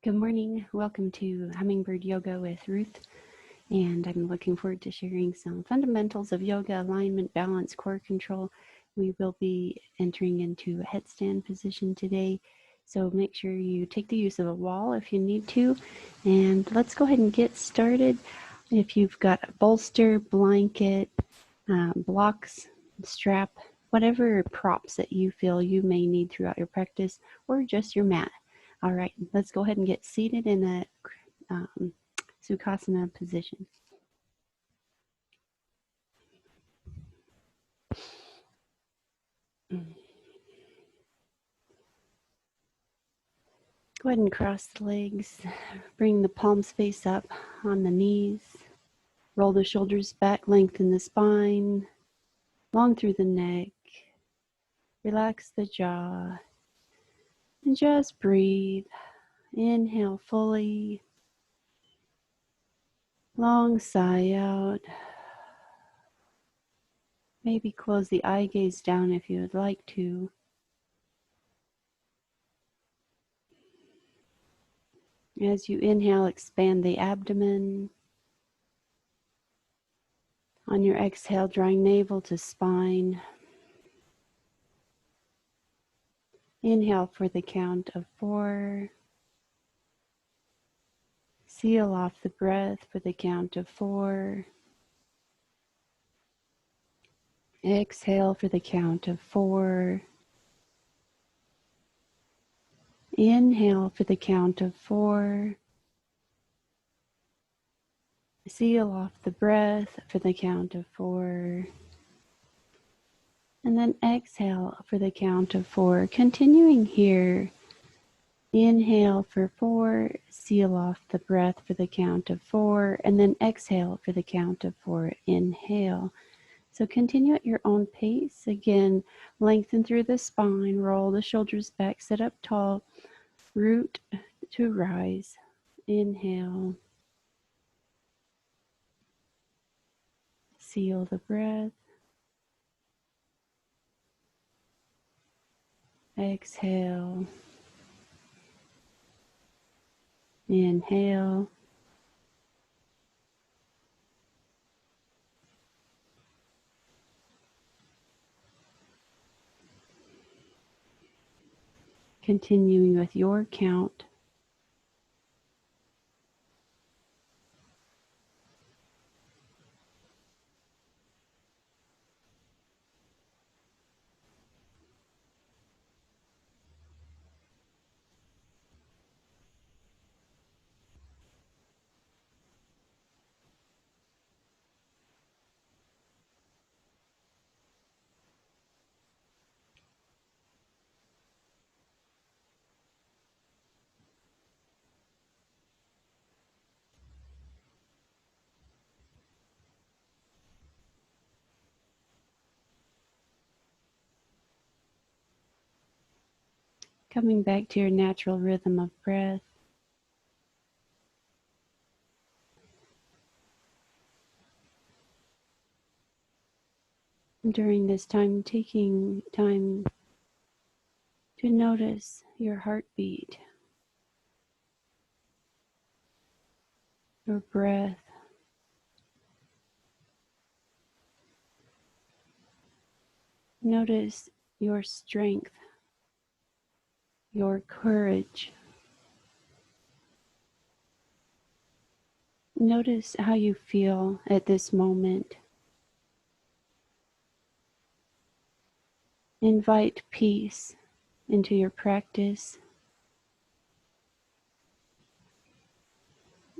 Good morning. Welcome to Hummingbird Yoga with Ruth. And I'm looking forward to sharing some fundamentals of yoga, alignment, balance, core control. We will be entering into a headstand position today. So make sure you take the use of a wall if you need to. And let's go ahead and get started. If you've got a bolster, blanket, blocks, strap, whatever props that you feel you may need throughout your practice, or just your mat. All right, let's go ahead and get seated in a Sukhasana position. Go ahead and cross the legs, bring the palms face up on the knees, roll the shoulders back, lengthen the spine, long through the neck, relax the jaw, and just breathe. Inhale fully, long sigh out. Maybe close the eye gaze down if you would like to. As you inhale, expand the abdomen. On your exhale, drawing navel to spine. Inhale for the count of 4. Seal off the breath for the count of 4. Exhale for the count of 4. Inhale for the count of 4. Seal off the breath for the count of 4. And then exhale for the count of 4. Continuing here. Inhale for 4. Seal off the breath for the count of 4. And then exhale for the count of 4. Inhale. So continue at your own pace. Again, lengthen through the spine, roll the shoulders back, sit up tall, root to rise. Inhale. Seal the breath. Exhale. Inhale. Continuing with your count. Coming back to your natural rhythm of breath. During this time, taking time to notice your heartbeat, your breath. Notice your strength, your courage. Notice how you feel at this moment. Invite peace into your practice.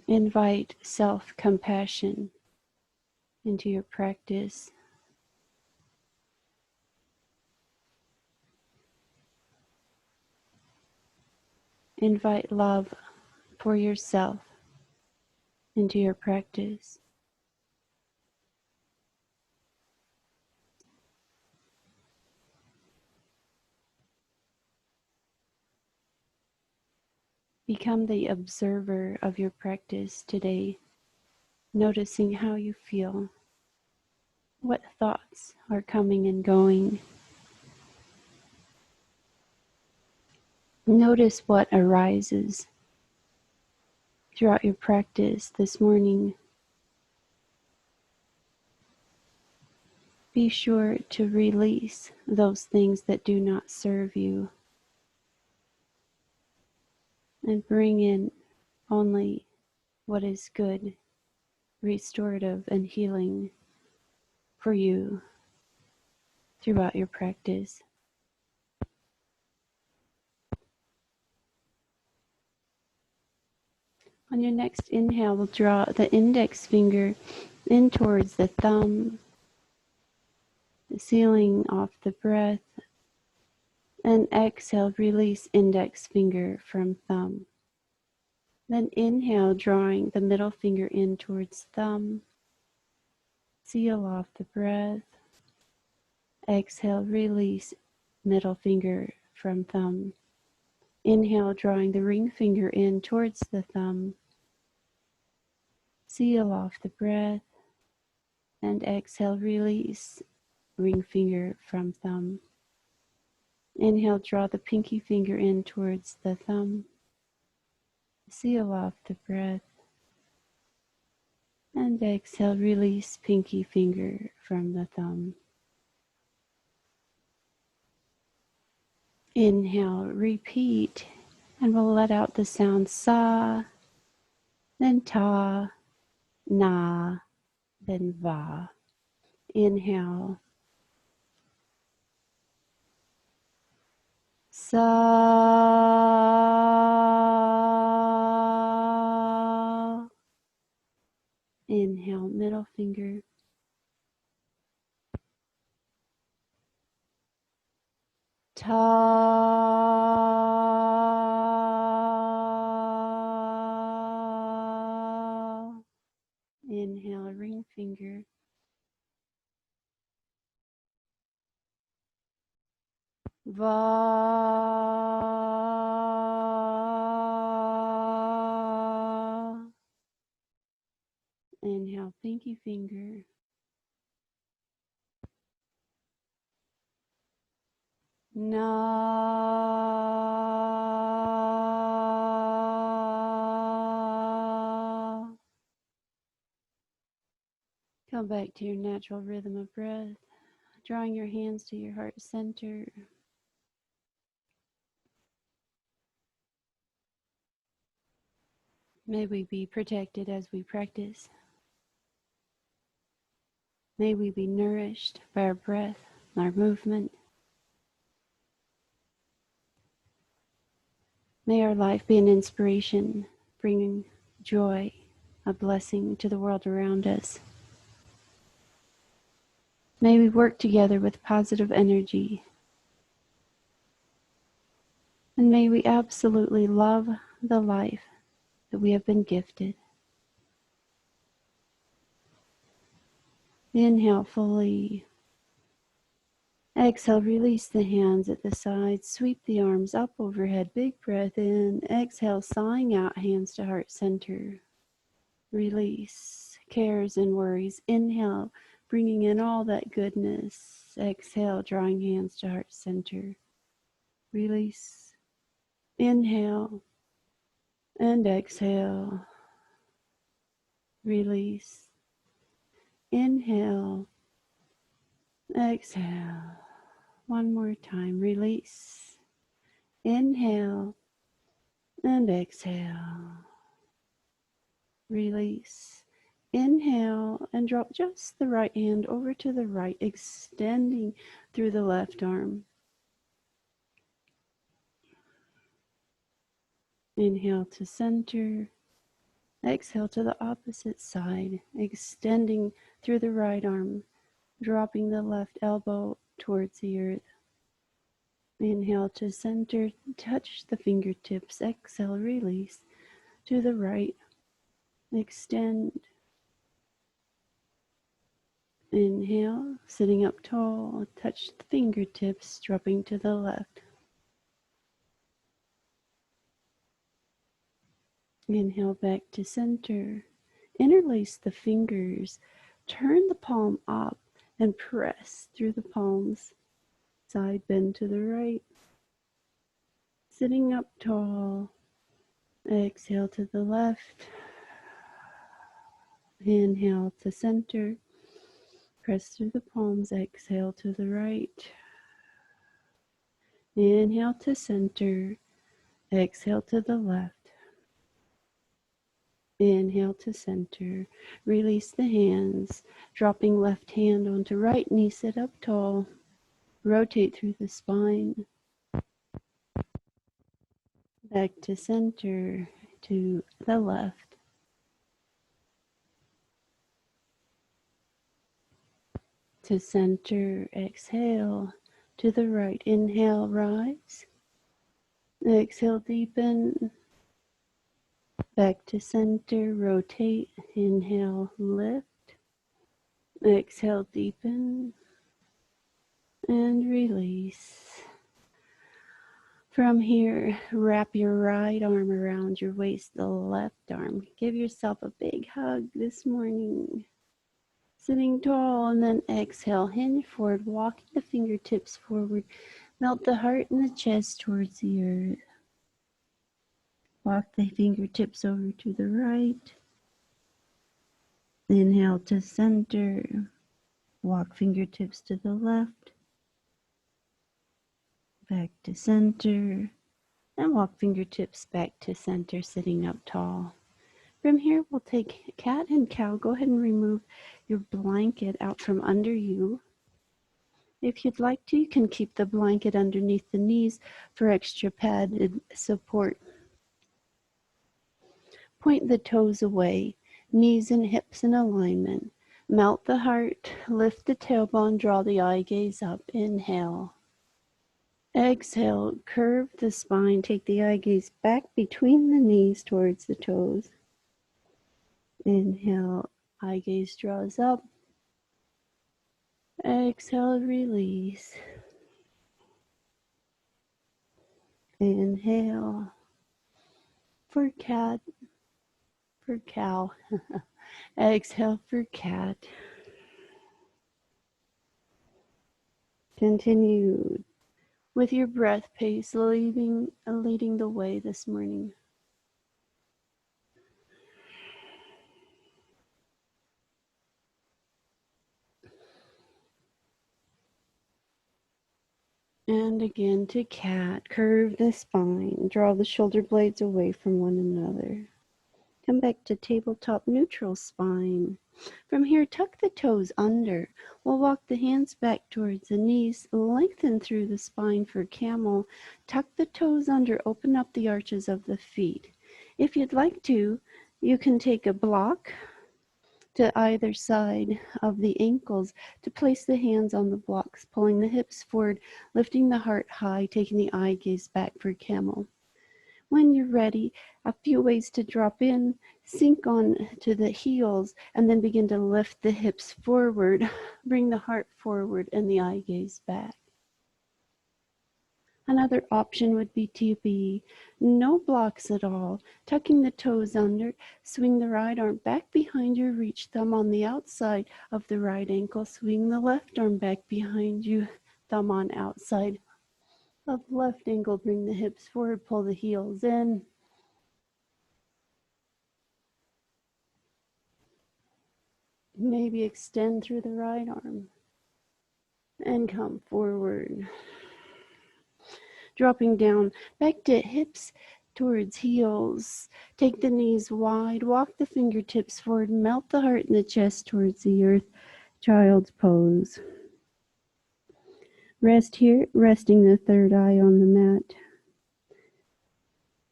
Invite self-compassion into your practice. Invite love for yourself into your practice. Become the observer of your practice today, noticing how you feel, what thoughts are coming and going. Notice what arises throughout your practice this morning. Be sure to release those things that do not serve you and bring in only what is good, restorative, and healing for you throughout your practice. On your next inhale, we'll draw the index finger in towards the thumb, sealing off the breath, and exhale, release index finger from thumb. Then inhale, drawing the middle finger in towards thumb, seal off the breath, exhale, release middle finger from thumb. Inhale, drawing the ring finger in towards the thumb, seal off the breath, and exhale, release ring finger from thumb. Inhale, draw the pinky finger in towards the thumb, seal off the breath, and exhale, release pinky finger from the thumb. Inhale, repeat, and we'll let out the sound sa, then ta, na, then va. Inhale, sa. Inhale, middle finger. Ta. Inhale, ring finger. Va. Inhale, pinky finger. Na. Come back to your natural rhythm of breath, drawing your hands to your heart center. May we be protected as we practice. May we be nourished by our breath, our movement. May our life be an inspiration, bringing joy, a blessing to the world around us. May we work together with positive energy. And may we absolutely love the life that we have been gifted. Inhale fully. Exhale, release the hands at the sides. Sweep the arms up overhead. Big breath in. Exhale, sighing out, hands to heart center. Release cares and worries. Inhale, bringing in all that goodness. Exhale, drawing hands to heart center. Release. Inhale and exhale. Release. Inhale. Exhale. One more time. Release. Inhale and exhale. Release. Inhale and drop just the right hand over to the right, extending through the left arm. Inhale to center. Exhale to the opposite side, extending through the right arm, dropping the left elbow towards the earth. Inhale to center, touch the fingertips. Exhale, release to the right. Extend. Inhale, sitting up tall, touch the fingertips, dropping to the left. Inhale back to center. Interlace the fingers. Turn the palm up and press through the palms. Side bend to the right. Sitting up tall. Exhale to the left. Inhale to center. Press through the palms. Exhale to the right. Inhale to center. Exhale to the left. Inhale to center. Release the hands. Dropping left hand onto right knee. Sit up tall. Rotate through the spine. Back to center. To the left. To center. Exhale. To the right. Inhale, rise. Exhale, deepen. Back to center. Rotate. Inhale, lift. Exhale, deepen. And release. From here, wrap your right arm around your waist, the left arm. Give yourself a big hug this morning. Sitting tall, and then exhale, hinge forward, walking the fingertips forward. Melt the heart and the chest towards the earth. Walk the fingertips over to the right. Inhale to center. Walk fingertips to the left. Back to center. And walk fingertips back to center, sitting up tall. From here, we'll take cat and cow. Go ahead and remove your blanket out from under you. If you'd like to, you can keep the blanket underneath the knees for extra padded support. Point the toes away, knees and hips in alignment. Melt the heart, lift the tailbone, draw the eye gaze up. Inhale. Exhale, curve the spine, take the eye gaze back between the knees towards the toes. Inhale, eye gaze draws up. Exhale, release. Inhale for cat, for cow. Exhale for cat. Continue with your breath pace, leading the way this morning. And again to cat, curve the spine, draw the shoulder blades away from one another. Come back to tabletop neutral spine. From here, tuck the toes under. We'll walk the hands back towards the knees, lengthen through the spine for camel. Tuck the toes under, open up the arches of the feet. If you'd like to, you can take a block to either side of the ankles to place the hands on the blocks, pulling the hips forward, lifting the heart high, taking the eye gaze back for camel. When you're ready, a few ways to drop in, sink on to the heels, and then begin to lift the hips forward. Bring the heart forward and the eye gaze back. Another option would be to be no blocks at all, tucking the toes under, swing the right arm back behind you, reach thumb on the outside of the right ankle, swing the left arm back behind you, thumb on outside of left ankle, bring the hips forward, pull the heels in. Maybe extend through the right arm and come forward. Dropping down, back to hips towards heels. Take the knees wide, walk the fingertips forward, melt the heart and the chest towards the earth. Child's pose. Rest here, resting the third eye on the mat.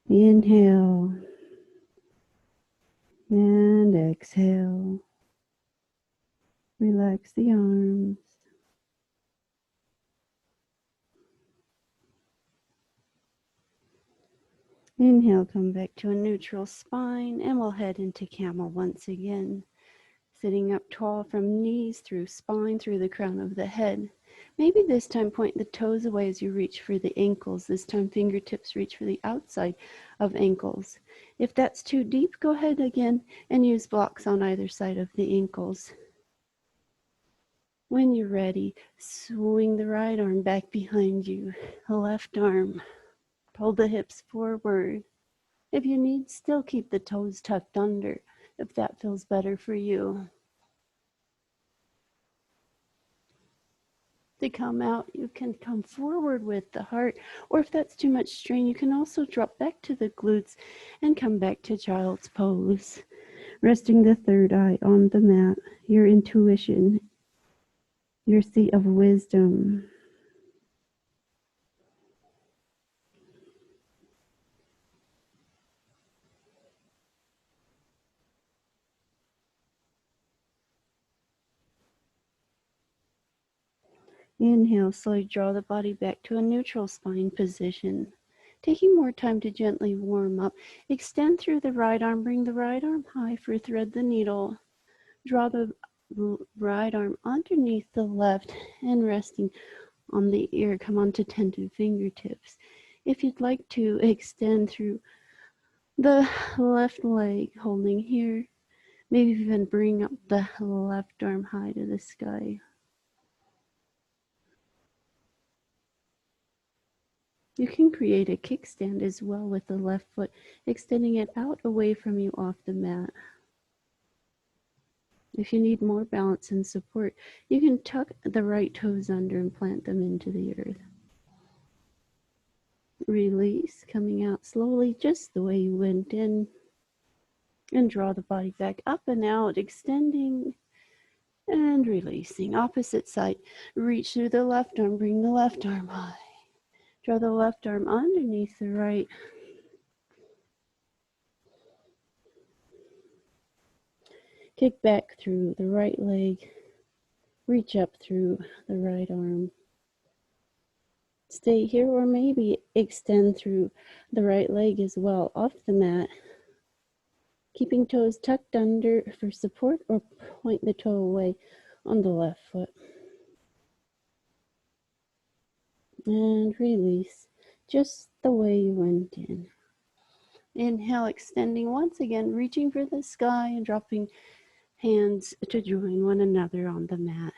Inhale and exhale. Relax the arms. Inhale, come back to a neutral spine, and we'll head into camel once again. Sitting up tall from knees through spine, through the crown of the head. Maybe this time point the toes away as you reach for the ankles. This time fingertips reach for the outside of ankles. If that's too deep, go ahead again and use blocks on either side of the ankles. When you're ready, swing the right arm back behind you. Left arm. Pull the hips forward. If you need, still keep the toes tucked under if that feels better for you. To come out, you can come forward with the heart, or if that's too much strain, you can also drop back to the glutes and come back to child's pose. Resting the third eye on the mat, your intuition, your seat of wisdom. Inhale, slowly draw the body back to a neutral spine position. Taking more time to gently warm up, extend through the right arm, bring the right arm high for thread the needle. Draw the right arm underneath the left and resting on the ear, come onto tented fingertips. If you'd like to extend through the left leg, holding here, maybe even bring up the left arm high to the sky. You can create a kickstand as well with the left foot, extending it out away from you off the mat. If you need more balance and support, you can tuck the right toes under and plant them into the earth. Release, coming out slowly, just the way you went in. And draw the body back up and out, extending and releasing. Opposite side, reach through the left arm, bring the left arm high. Draw the left arm underneath the right. Kick back through the right leg. Reach up through the right arm. Stay here or maybe extend through the right leg as well off the mat. Keeping toes tucked under for support or point the toe away on the left foot. And release just the way you went in. Inhale, extending once again, reaching for the sky and dropping hands to join one another on the mat.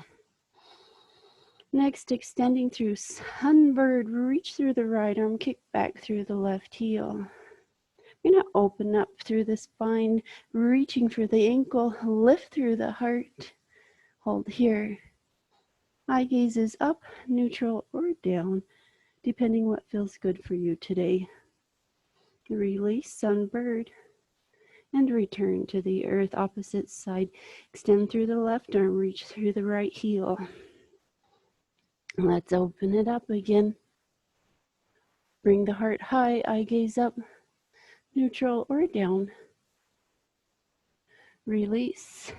Next, extending through sunbird, reach through the right arm, kick back through the left heel. You're going to open up through the spine, reaching for the ankle, lift through the heart, hold here. Eye gaze is up, neutral, or down, depending what feels good for you today. Release sunbird and return to the earth. Opposite side, extend through the left arm, reach through the right heel. Let's open it up again. Bring the heart high, eye gaze up, neutral or down. Release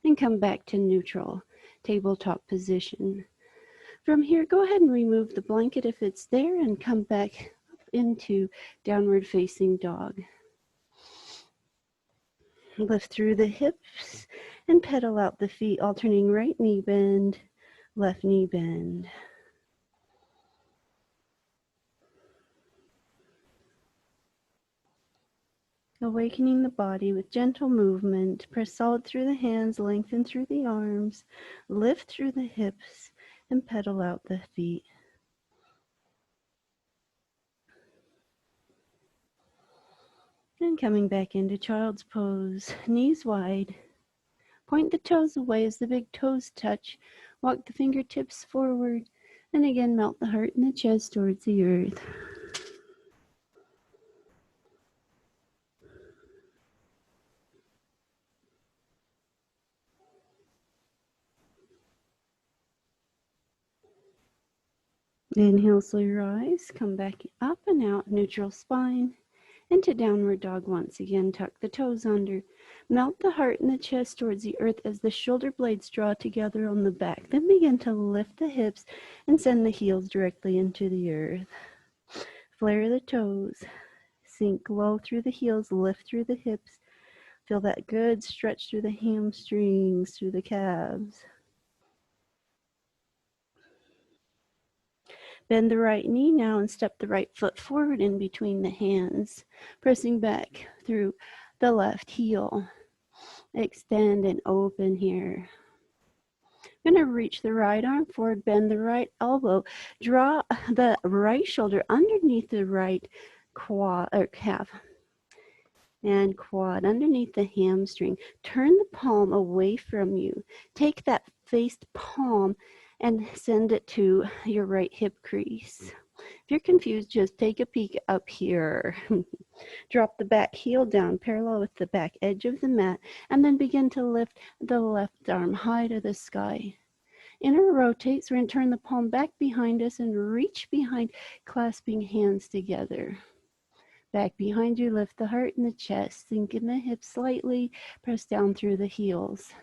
and come back to neutral, tabletop position. From here, go ahead and remove the blanket if it's there and come back up into downward facing dog. Lift through the hips and pedal out the feet, alternating right knee bend, left knee bend. Awakening the body with gentle movement. Press solid through the hands, lengthen through the arms, lift through the hips, and pedal out the feet. And coming back into child's pose, knees wide. Point the toes away as the big toes touch. Walk the fingertips forward, and again melt the heart and the chest towards the earth. Inhale, slowly rise, come back up and out, neutral spine, into downward dog once again. Tuck the toes under, melt the heart and the chest towards the earth as the shoulder blades draw together on the back. Then begin to lift the hips and send the heels directly into the earth. Flare the toes, sink low through the heels, lift through the hips. Feel that good stretch through the hamstrings, through the calves. Bend the right knee now and step the right foot forward in between the hands, pressing back through the left heel. Extend and open here. I'm going to reach the right arm forward, bend the right elbow, draw the right shoulder underneath the right quad or calf. And quad underneath the hamstring. Turn the palm away from you. Take that faced palm and send it to your right hip crease. If you're confused, just take a peek up here. Drop the back heel down parallel with the back edge of the mat, and then begin to lift the left arm high to the sky. Inner rotates. We're going to turn the palm back behind us and reach behind, clasping hands together. Back behind you, lift the heart and the chest, sink in the hips slightly, press down through the heels.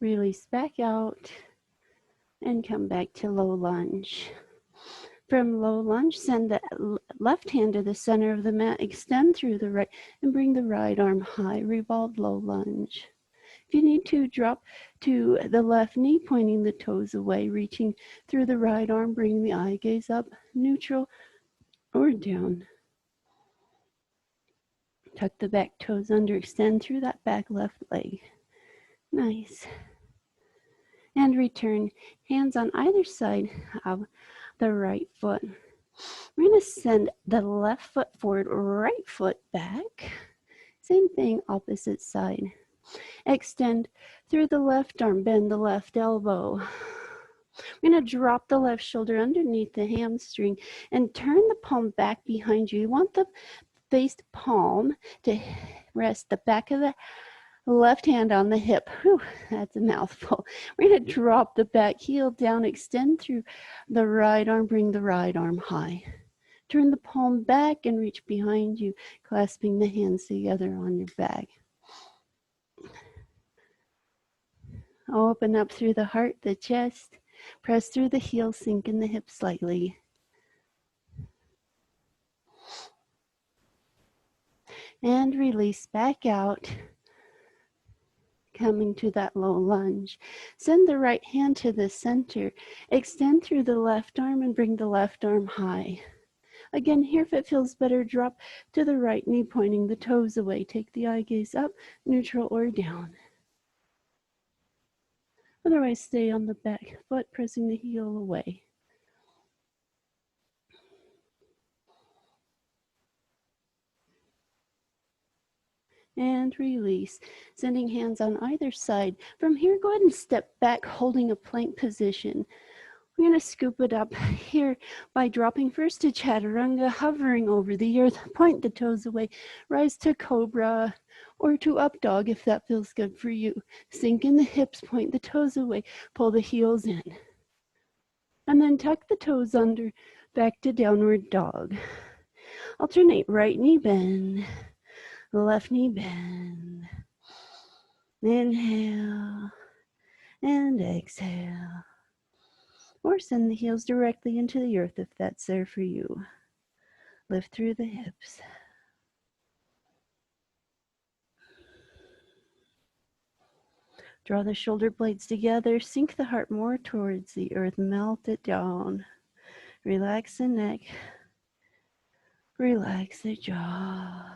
Release back out and come back to low lunge. From low lunge, send the left hand to the center of the mat, extend through the right, and bring the right arm high. Revolve low lunge. If you need to, drop to the left knee, pointing the toes away, reaching through the right arm, bring the eye gaze up, neutral or down. Tuck the back toes under, extend through that back left leg. Nice. And return, hands on either side of the right foot. We're going to send the left foot forward, right foot back. Same thing, opposite side. Extend through the left arm, bend the left elbow. We're going to drop the left shoulder underneath the hamstring and turn the palm back behind you. You want the faced palm to rest the back of the left hand on the hip. Whew, that's a mouthful. We're going to drop the back heel down, extend through the right arm, bring the right arm high. Turn the palm back and reach behind you, clasping the hands together on your back. Open up through the heart, the chest. Press through the heels, sink in the hips slightly. And release back out, coming to that low lunge. Send the right hand to the center. Extend through the left arm and bring the left arm high. Again, here, if it feels better, drop to the right knee, pointing the toes away. Take the eye gaze up, neutral or down. Otherwise, stay on the back foot, pressing the heel away. And release, sending hands on either side. From here, go ahead and step back, holding a plank position. We're going to scoop it up here by dropping first to chaturanga, hovering over the earth, point the toes away, rise to cobra or to up dog if that feels good for you. Sink in the hips, point the toes away, pull the heels in. And then tuck the toes under, back to downward dog. Alternate right knee bend, left knee bend. Inhale and exhale. Or send the heels directly into the earth if that's there for you. Lift through the hips. Draw the shoulder blades together. Sink the heart more towards the earth. Melt it down. Relax the neck. Relax the jaw.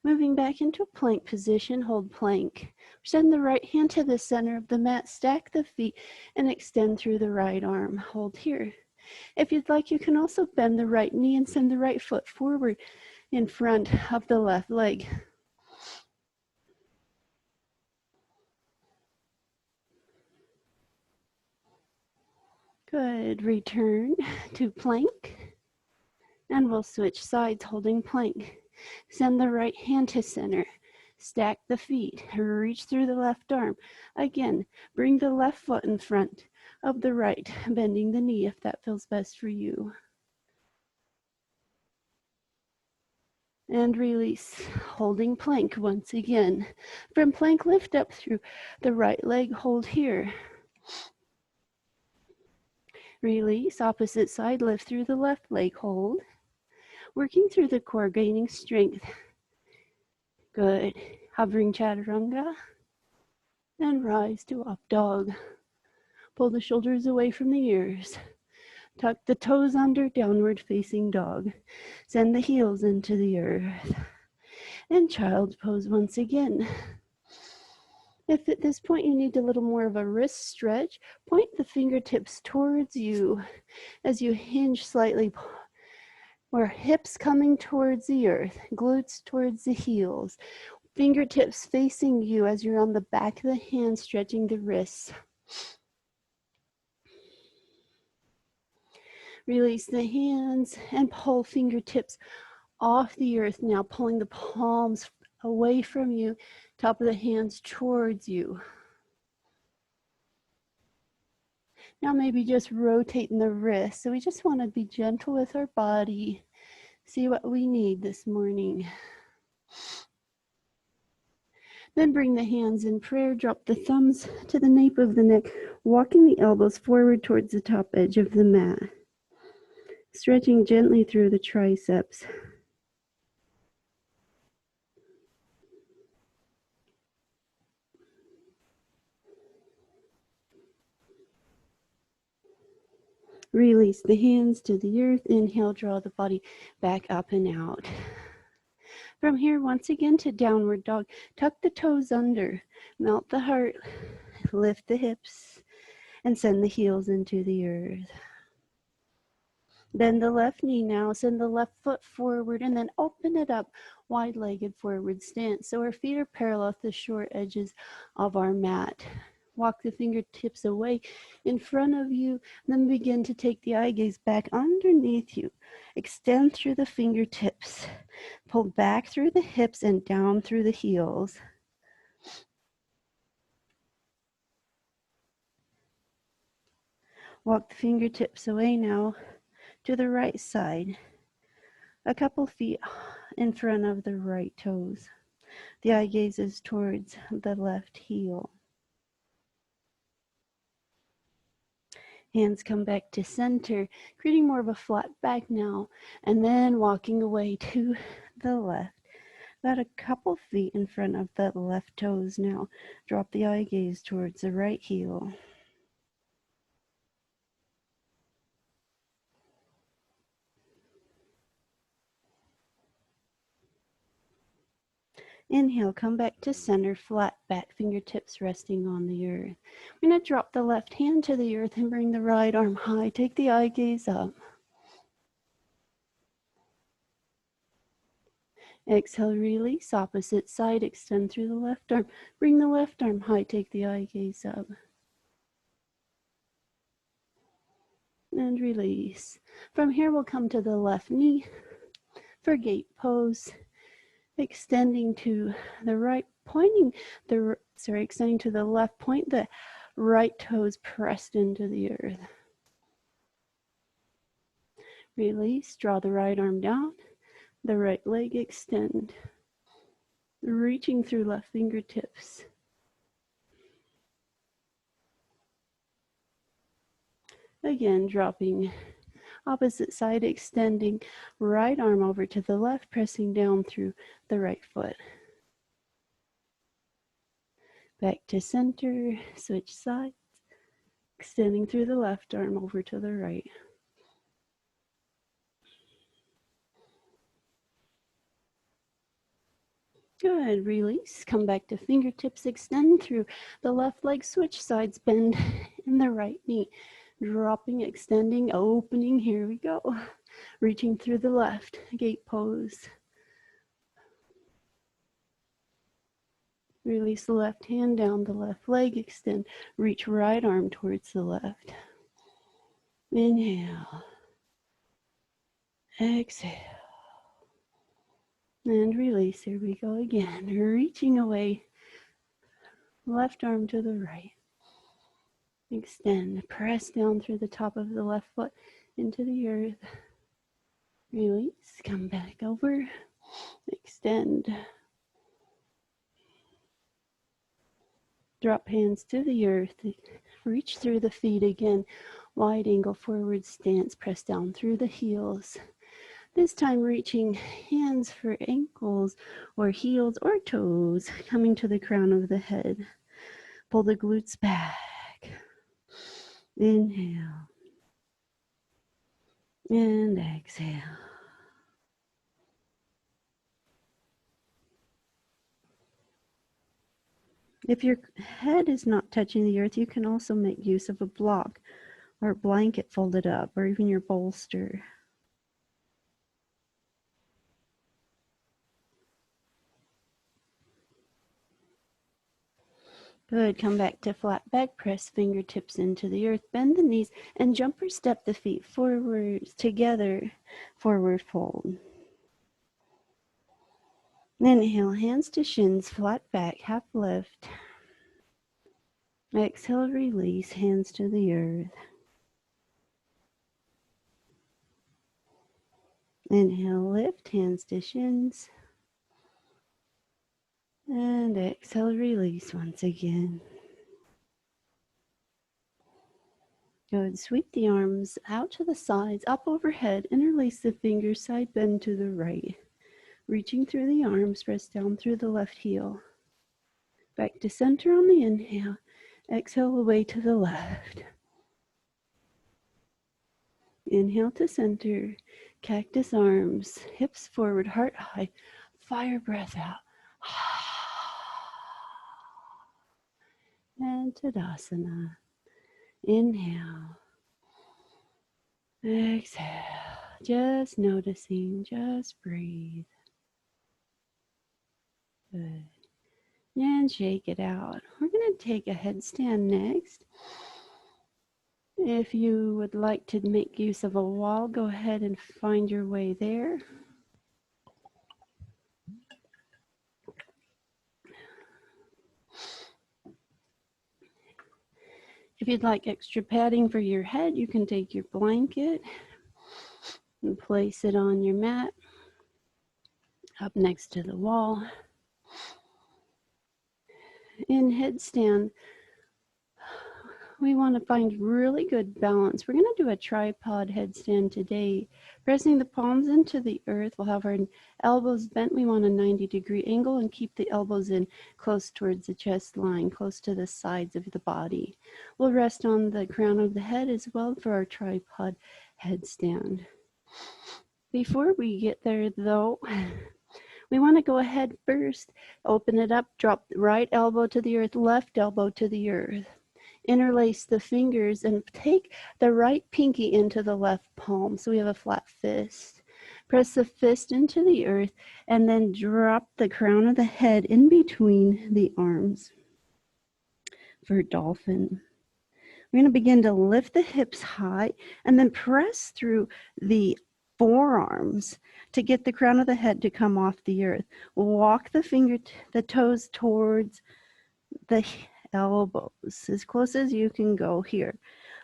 Moving back into a plank position, hold plank. Send the right hand to the center of the mat, stack the feet, and extend through the right arm. Hold here. If you'd like, you can also bend the right knee and send the right foot forward in front of the left leg. Good. Return to plank. And we'll switch sides, holding plank. Send the right hand to center. Stack the feet. Reach through the left arm. Again, bring the left foot in front of the right, bending the knee if that feels best for you. And release, holding plank once again. From plank, lift up through the right leg, hold here. Release, opposite side, lift through the left leg, hold. Working through the core, gaining strength. Good. Hovering chaturanga. And rise to up dog. Pull the shoulders away from the ears. Tuck the toes under, downward facing dog. Send the heels into the earth. And child's pose once again. If at this point you need a little more of a wrist stretch, point the fingertips towards you as you hinge slightly, or hips coming towards the earth, glutes towards the heels, fingertips facing you as you're on the back of the hand, stretching the wrists. Release the hands and pull fingertips off the earth now, pulling the palms away from you, top of the hands towards you. Now maybe just rotating the wrists. So we just want to be gentle with our body, see what we need this morning. Then bring the hands in prayer, drop the thumbs to the nape of the neck, walking the elbows forward towards the top edge of the mat. Stretching gently through the triceps. Release the hands to the earth. Inhale, draw the body back up and out. From here, once again to downward dog. Tuck the toes under, melt the heart, lift the hips, and send the heels into the earth. Bend the left knee now, send the left foot forward, and then open it up, wide-legged forward stance. So our feet are parallel at the short edges of our mat. Walk the fingertips away in front of you, then begin to take the eye gaze back underneath you. Extend through the fingertips. Pull back through the hips and down through the heels. Walk the fingertips away now to the right side, a couple feet in front of the right toes. The eye gaze is towards the left heel. Hands come back to center, creating more of a flat back now, and then walking away to the left. About a couple feet in front of the left toes now. Drop the eye gaze towards the right heel. Inhale, come back to center, flat back, fingertips resting on the earth. I'm going to drop the left hand to the earth and bring the right arm high. Take the eye gaze up. Exhale, release, opposite side, extend through the left arm. Bring the left arm high, take the eye gaze up. And release. From here, we'll come to the left knee for gate pose. Extending to the right, extending to the left, point the right toes pressed into the earth. Release, draw the right arm down, the right leg extend, reaching through left fingertips. Again, dropping opposite side, extending right arm over to the left, pressing down through the right foot. Back to center, switch sides, extending through the left arm over to the right. Good, release, come back to fingertips, extend through the left leg, switch sides, bend in the right knee. Dropping, extending, opening, here we go. Reaching through the left, gate pose. Release the left hand down the left leg, extend, reach right arm towards the left. Inhale. Exhale. And release, here we go again. Reaching away, left arm to the right. Extend, press down through the top of the left foot into the earth. Release, come back over, extend. Drop hands to the earth, reach through the feet again. Wide angle forward stance, press down through the heels. This time reaching hands for ankles or heels or toes, coming to the crown of the head. Pull the glutes back. Inhale. And exhale. If your head is not touching the earth, you can also make use of a block or a blanket folded up, or even your bolster. Good. Come back to flat back. Press fingertips into the earth. Bend the knees and jump or step the feet forward together. Forward fold. Inhale, hands to shins, flat back, half lift. Exhale, release, hands to the earth. Inhale, lift, hands to shins. And exhale, release once again. Good. Sweep the arms out to the sides, up overhead. Interlace the fingers, side bend to the right. Reaching through the arms, press down through the left heel. Back to center on the inhale. Exhale away to the left. Inhale to center. Cactus arms, hips forward, heart high. Fire breath out. And Tadasana. Inhale. Exhale. Just noticing, just breathe. Good. And shake it out. We're going to take a headstand next. If you would like to make use of a wall, go ahead and find your way there. If you'd like extra padding for your head, you can take your blanket and place it on your mat up next to the wall. In headstand, we want to find really good balance. We're going to do a tripod headstand today. Pressing the palms into the earth, we'll have our elbows bent. We want a 90-degree angle and keep the elbows in close towards the chest line, close to the sides of the body. We'll rest on the crown of the head as well for our tripod headstand. Before we get there though, we want to go ahead first, open it up, drop the right elbow to the earth, left elbow to the earth. Interlace the fingers and take the right pinky into the left palm so we have a flat fist. Press the fist into the earth and then drop the crown of the head in between the arms for dolphin. We're going to begin to lift the hips high and then press through the forearms to get the crown of the head to come off the earth. Walk the toes towards the elbows as close as you can go here.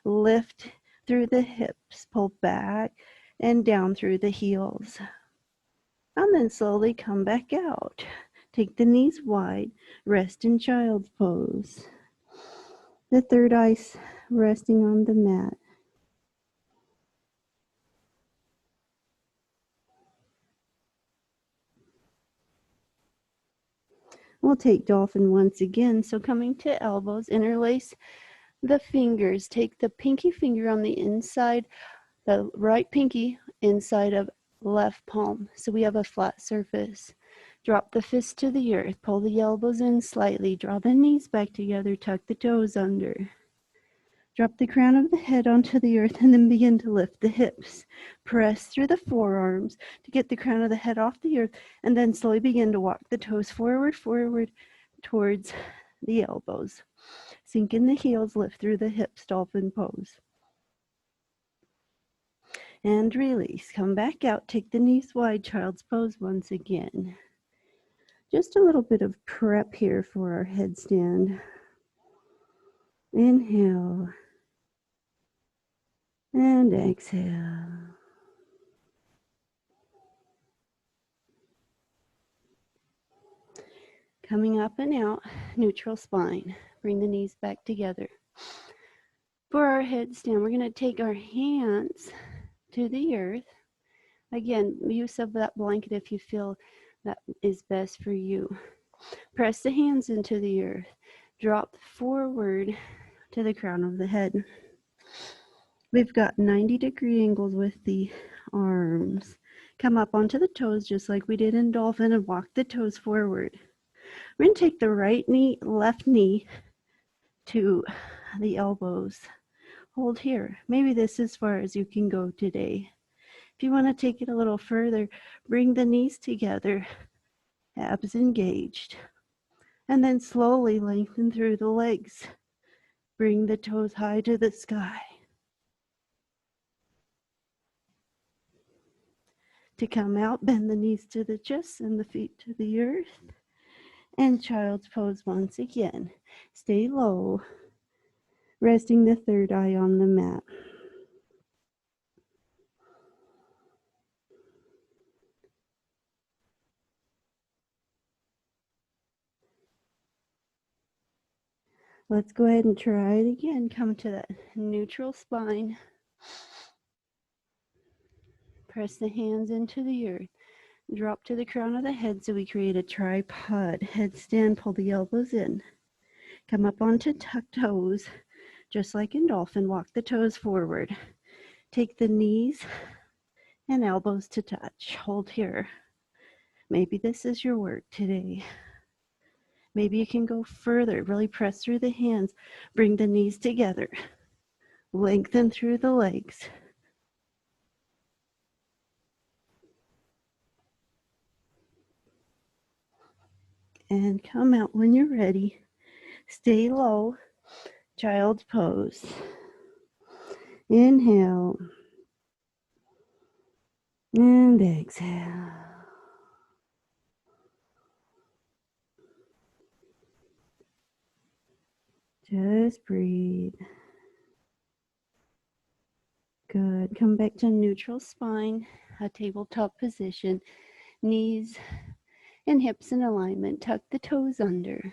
Lift through the hips, pull back and down through the heels. And then slowly come back out. Take the knees wide, rest in child's pose. The third eye resting on the mat. We'll take dolphin once again. So coming to elbows, interlace the fingers. Take the pinky finger on the inside, the right pinky inside of left palm. So we have a flat surface. Drop the fist to the earth. Pull the elbows in slightly. Draw the knees back together. Tuck the toes under. Drop the crown of the head onto the earth and then begin to lift the hips. Press through the forearms to get the crown of the head off the earth and then slowly begin to walk the toes forward towards the elbows. Sink in the heels, lift through the hips, dolphin pose. And release. Come back out, take the knees wide, child's pose once again. Just a little bit of prep here for our headstand. Inhale. And exhale. Coming up and out, neutral spine. Bring the knees back together. For our headstand, we're going to take our hands to the earth. Again, use of that blanket if you feel that is best for you. Press the hands into the earth. Drop forward to the crown of the head. We've got 90-degree angles with the arms. Come up onto the toes just like we did in dolphin and walk the toes forward. We're going to take the right knee, left knee to the elbows. Hold here. Maybe this is as far as you can go today. If you want to take it a little further, bring the knees together, abs engaged, and then slowly lengthen through the legs. Bring the toes high to the sky. To come out, bend the knees to the chest and the feet to the earth. And child's pose once again. Stay low, resting the third eye on the mat. Let's go ahead and try it again. Come to that neutral spine. Press the hands into the earth. Drop to the crown of the head so we create a tripod. Headstand, pull the elbows in. Come up onto tucked toes. Just like in dolphin, walk the toes forward. Take the knees and elbows to touch. Hold here. Maybe this is your work today. Maybe you can go further. Really press through the hands. Bring the knees together. Lengthen through the legs. And come out when you're ready. Stay low. Child's pose. Inhale. And exhale. Just breathe. Good. Come back to neutral spine, a tabletop position. Knees and hips in alignment. Tuck the toes under.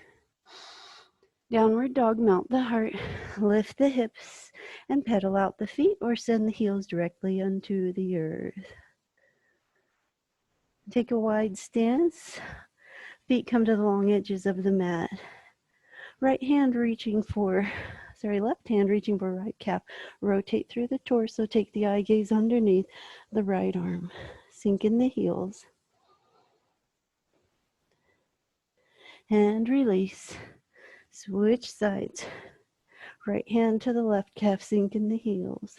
Downward dog, mount the heart. Lift the hips and pedal out the feet or send the heels directly onto the earth. Take a wide stance. Feet come to the long edges of the mat. Left hand reaching for right calf. Rotate through the torso. Take the eye gaze underneath the right arm. Sink in the heels. And release. Switch sides. Right hand to the left calf. Sink in the heels.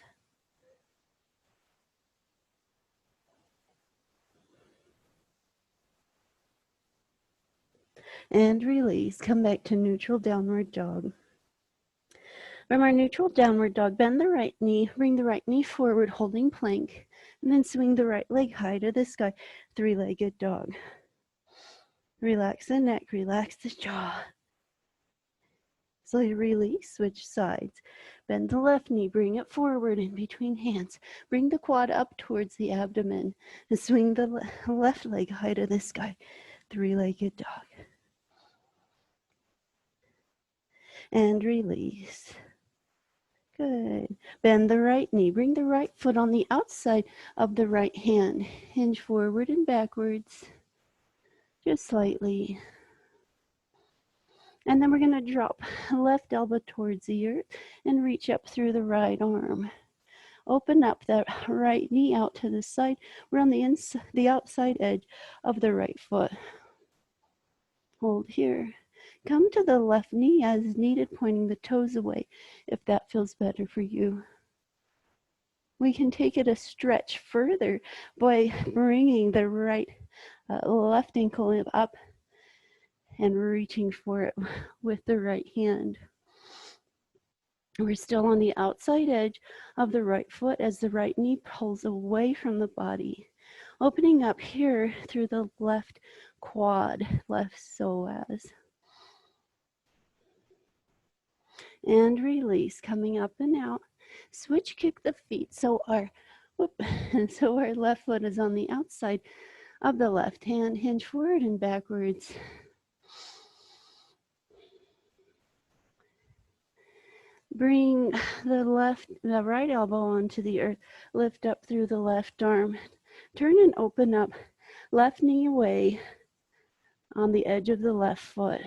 And release. Come back to neutral downward dog. From our neutral downward dog, bend the right knee, bring the right knee forward, holding plank, and then swing the right leg high to the sky, three-legged dog. Relax the neck, relax the jaw. Slowly release, switch sides. Bend the left knee, bring it forward in between hands. Bring the quad up towards the abdomen, and swing the left leg high to the sky, three-legged dog. And release. Good. Bend the right knee. Bring the right foot on the outside of the right hand. Hinge forward and backwards, just slightly. And then we're going to drop left elbow towards the earth and reach up through the right arm. Open up that right knee out to the side. We're on the outside edge of the right foot. Hold here. Come to the left knee as needed, pointing the toes away if that feels better for you. We can take it a stretch further by bringing the left ankle up and reaching for it with the right hand. We're still on the outside edge of the right foot as the right knee pulls away from the body. Opening up here through the left quad, left psoas. And release, coming up and out. Switch kick the feet so our left foot is on the outside of the left hand. Hinge forward and backwards. Bring the right elbow onto the earth. Lift up through the left arm. Turn and open up. Left knee away on the edge of the left foot.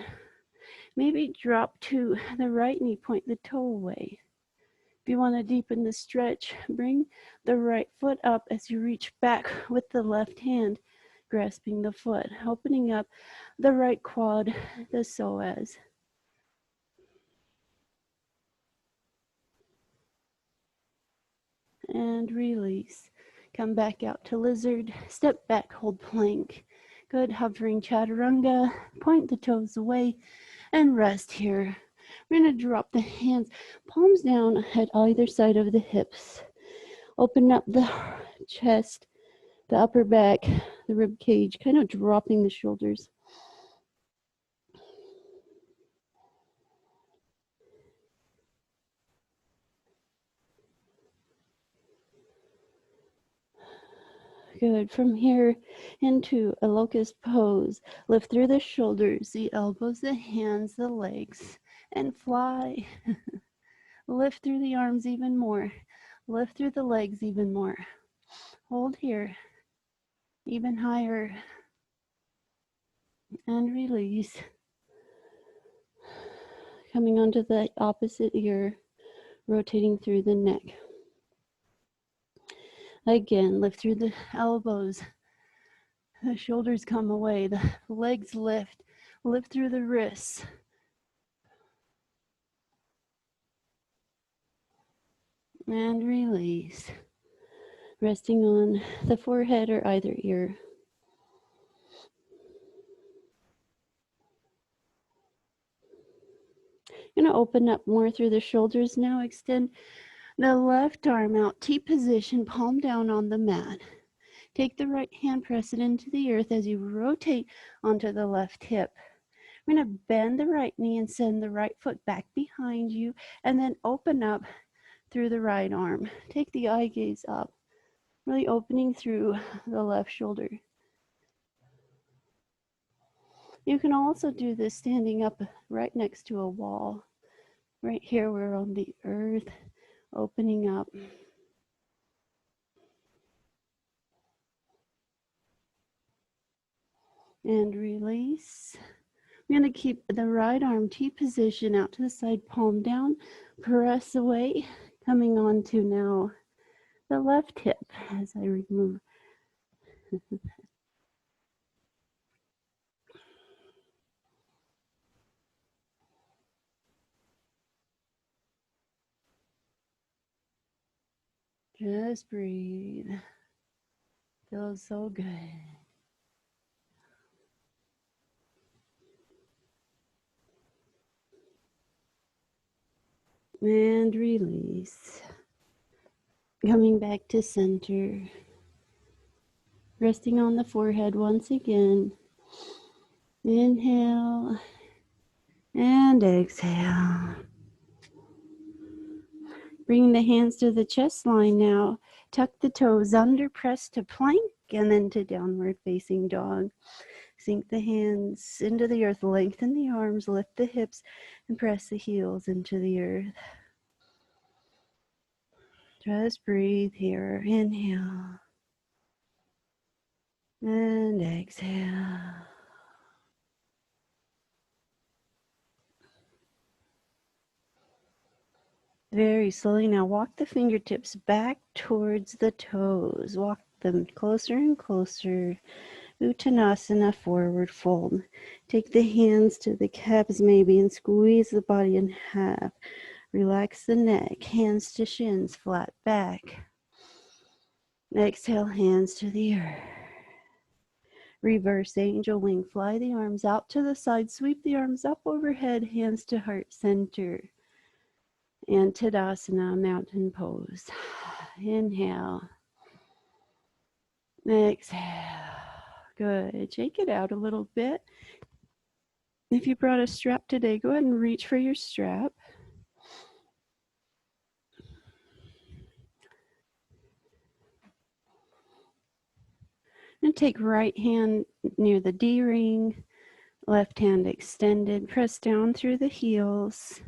Maybe drop to the right knee, point the toe away. If you want to deepen the stretch, bring the right foot up as you reach back with the left hand. grasping the foot, opening up the right quad, the psoas. And release. Come back out to lizard, step back, hold plank. Good, hovering chaturanga, point the toes away and rest here. We're gonna drop the hands, palms down at either side of the hips. Open up the chest, the upper back, the rib cage, kind of dropping the shoulders. Good. From here into a locust pose. Lift through the shoulders, the elbows, the hands, the legs, and fly. Lift through the arms even more. Lift through the legs even more. Hold here. Even higher. And release. Coming onto the opposite ear, rotating through the neck. Again, lift through the elbows. The shoulders come away. The legs lift. Lift through the wrists. And release. Resting on the forehead or either ear. You're going to open up more through the shoulders now. Extend the left arm out, T position, palm down on the mat. Take the right hand, press it into the earth as you rotate onto the left hip. We're going to bend the right knee and send the right foot back behind you, and then open up through the right arm. Take the eye gaze up, really opening through the left shoulder. You can also do this standing up right next to a wall. Right here, we're on the earth, opening up. And release. I'm going to keep the right arm T position out to the side, palm down, press away, coming on to now the left hip as I remove. Just breathe. Feels so good. And release. Coming back to center. Resting on the forehead once again. Inhale and exhale. Bring the hands to the chest line now. Tuck the toes under, press to plank, and then to downward facing dog. Sink the hands into the earth, lengthen the arms, lift the hips, and press the heels into the earth. Just breathe here. Inhale and exhale. Very slowly now walk the fingertips back towards the toes. Walk them closer and closer. Uttanasana, forward fold. Take the hands to the calves maybe and squeeze the body in half. Relax the neck, hands to shins, flat back. Exhale, hands to the earth. Reverse angel wing, fly the arms out to the side, sweep the arms up overhead, hands to heart center. And Tadasana, mountain pose. Inhale. Exhale. Good. Shake it out a little bit. If you brought a strap today, go ahead and reach for your strap. And take right hand near the D ring, left hand extended. Press down through the heels.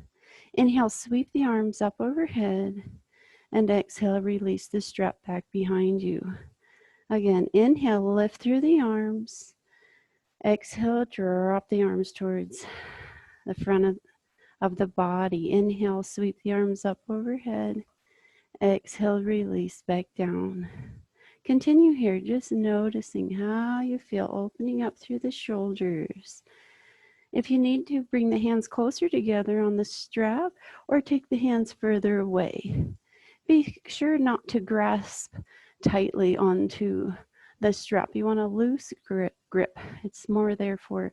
Inhale, sweep the arms up overhead. And exhale, release the strap back behind you. Again, inhale, lift through the arms. Exhale, drop the arms towards the front of the body. Inhale, sweep the arms up overhead. Exhale, release back down. Continue here, just noticing how you feel opening up through the shoulders. If you need to, bring the hands closer together on the strap or take the hands further away. Be sure not to grasp tightly onto the strap. You want a loose grip. It's more there for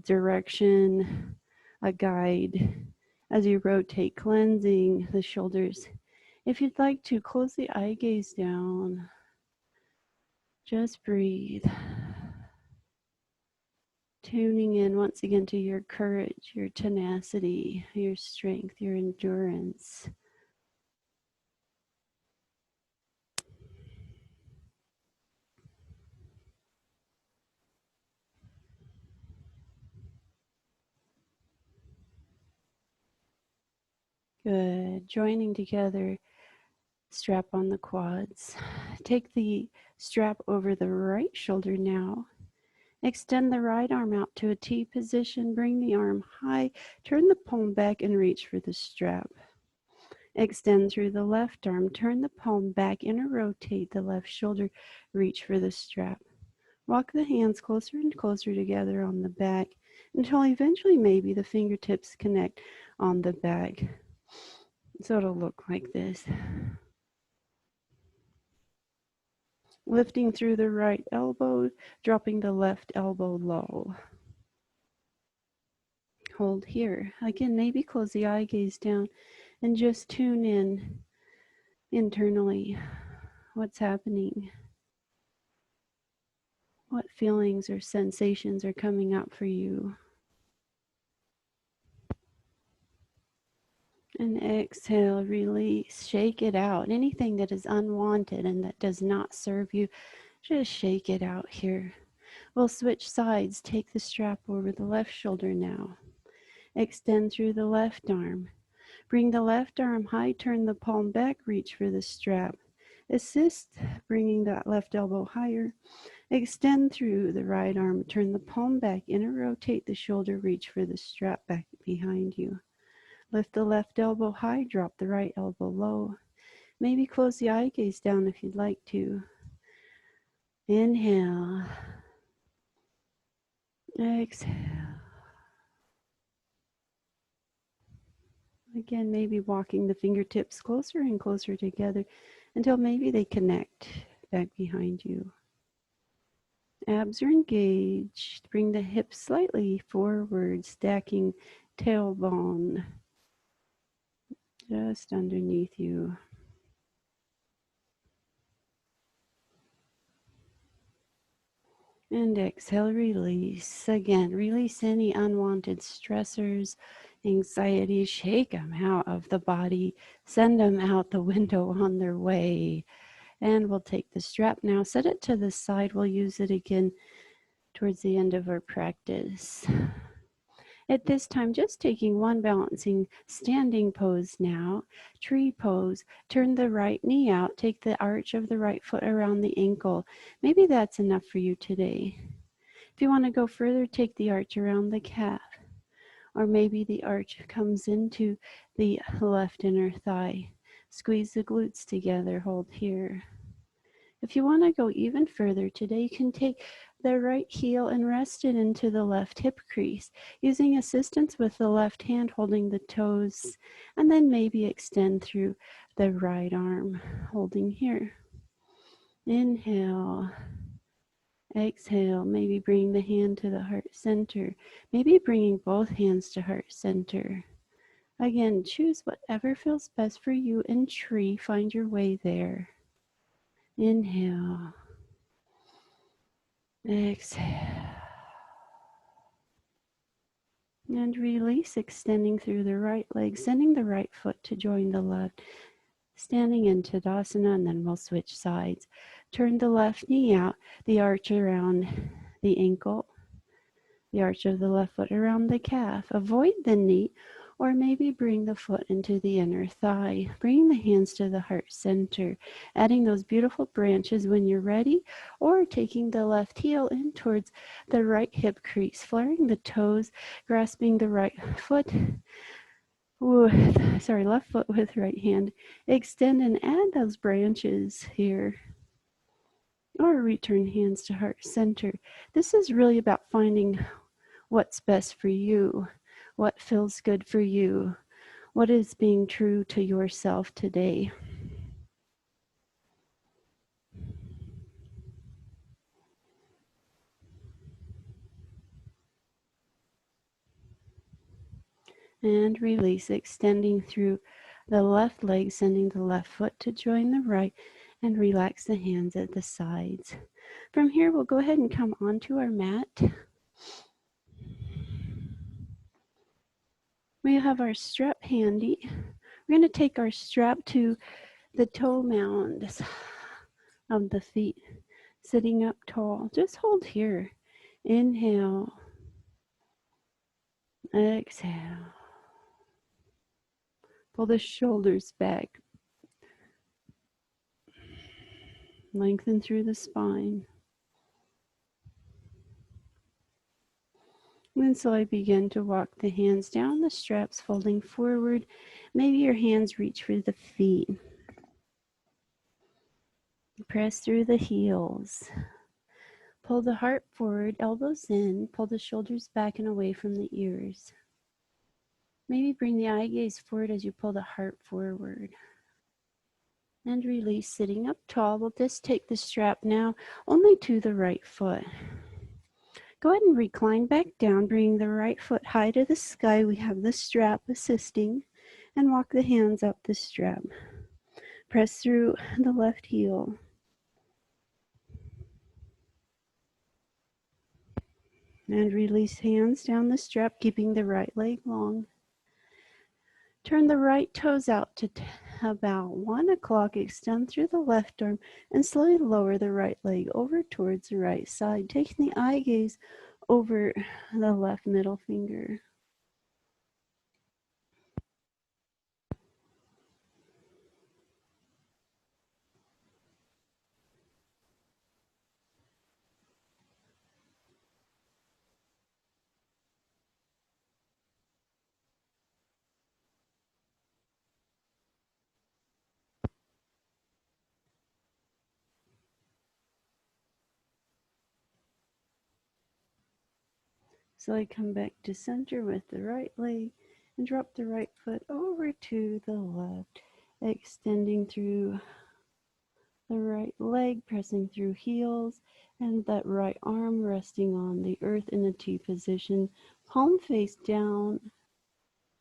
direction, a guide as you rotate, cleansing the shoulders. If you'd like to, close the eye gaze down. Just breathe. Tuning in once again to your courage, your tenacity, your strength, your endurance. Good. Joining together, strap on the quads. Take the strap over the right shoulder now. Extend the right arm out to a T position. Bring the arm high. Turn the palm back and reach for the strap. Extend through the left arm. Turn the palm back. Inner rotate the left shoulder. Reach for the strap. Walk the hands closer and closer together on the back until eventually maybe the fingertips connect on the back. So it'll look like this. Lifting through the right elbow, dropping the left elbow low. Hold here. Again, maybe close the eye gaze down and just tune in internally. What's happening? What feelings or sensations are coming up for you? And exhale, release, shake it out. Anything that is unwanted and that does not serve you, just shake it out here. We'll switch sides. Take the strap over the left shoulder now. Extend through the left arm. Bring the left arm high, turn the palm back, reach for the strap. Assist, bringing that left elbow higher. Extend through the right arm, turn the palm back, inner rotate the shoulder, reach for the strap back behind you. Lift the left elbow high, drop the right elbow low. Maybe close the eye gaze down if you'd like to. Inhale. Exhale. Again, maybe walking the fingertips closer and closer together until maybe they connect back behind you. Abs are engaged. Bring the hips slightly forward, stacking tailbone just underneath you. And exhale, release. Again, release any unwanted stressors, anxiety. Shake them out of the body. Send them out the window on their way. And we'll take the strap now, set it to the side. We'll use it again towards the end of our practice. At this time, just taking one balancing standing pose now, tree pose. Turn the right knee out, take the arch of the right foot around the ankle. Maybe that's enough for you today. If you want to go further, take the arch around the calf. Or maybe the arch comes into the left inner thigh. Squeeze the glutes together, hold here. If you want to go even further today, you can take the right heel and rest it into the left hip crease, using assistance with the left hand holding the toes, and then maybe extend through the right arm, holding here. Inhale. Exhale, maybe bring the hand to the heart center, maybe bringing both hands to heart center. Again, choose whatever feels best for you in tree, find your way there. Inhale. Exhale. And release, extending through the right leg, sending the right foot to join the left. Standing in Tadasana, and then we'll switch sides. Turn the left knee out, the arch around the ankle, the arch of the left foot around the calf. Avoid the knee, or maybe bring the foot into the inner thigh. Bring the hands to the heart center, adding those beautiful branches when you're ready, or taking the left heel in towards the right hip crease, flaring the toes, grasping the right foot left foot with right hand. Extend and add those branches here. or return hands to heart center. This is really about finding what's best for you, what feels good for you, what is being true to yourself today. And release, extending through the left leg, sending the left foot to join the right, and relax the hands at the sides. From here, we'll go ahead and come onto our mat. We have our strap handy. We're going to take our strap to the toe mounds of the feet, sitting up tall. Just hold here. Inhale, exhale. Pull the shoulders back. Lengthen through the spine. And so I begin to walk the hands down the straps, folding forward. Maybe your hands reach for the feet. Press through the heels. Pull the heart forward, elbows in. Pull the shoulders back and away from the ears. Maybe bring the eye gaze forward as you pull the heart forward. And release, sitting up tall. We'll just take the strap now only to the right foot. Go ahead and recline back down, bring the right foot high to the sky. We have the strap assisting, and walk the hands up the strap. Press through the left heel. And release hands down the strap, keeping the right leg long. Turn the right toes out to about 1 o'clock. Extend through the left arm and slowly lower the right leg over towards the right side, taking the eye gaze over the left middle finger. So I come back to center with the right leg and drop the right foot over to the left, extending through the right leg, pressing through heels, and that right arm resting on the earth in a T position, palm face down,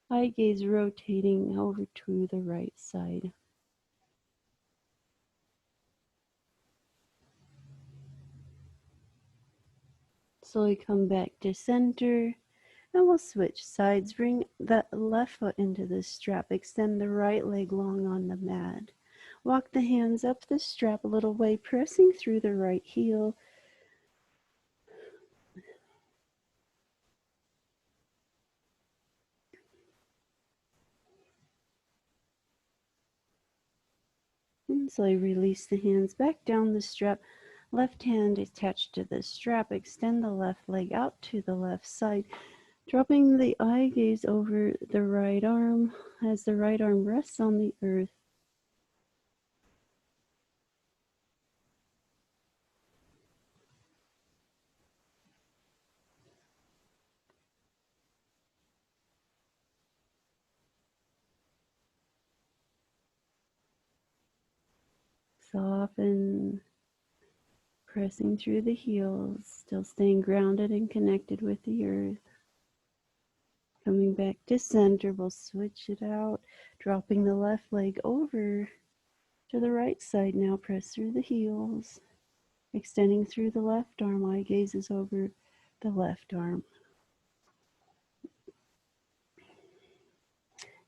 eye gaze rotating over to the right side. Slowly come back to center, and we'll switch sides. Bring the left foot into the strap. Extend the right leg long on the mat. Walk the hands up the strap a little way, pressing through the right heel. And slowly release the hands back down the strap. Left hand attached to the strap. Extend the left leg out to the left side, dropping the eye gaze over the right arm as the right arm rests on the earth. Soften, pressing through the heels, still staying grounded and connected with the earth. Coming back to center, we'll switch it out, dropping the left leg over to the right side. Now press through the heels, extending through the left arm. Eye gazes over the left arm.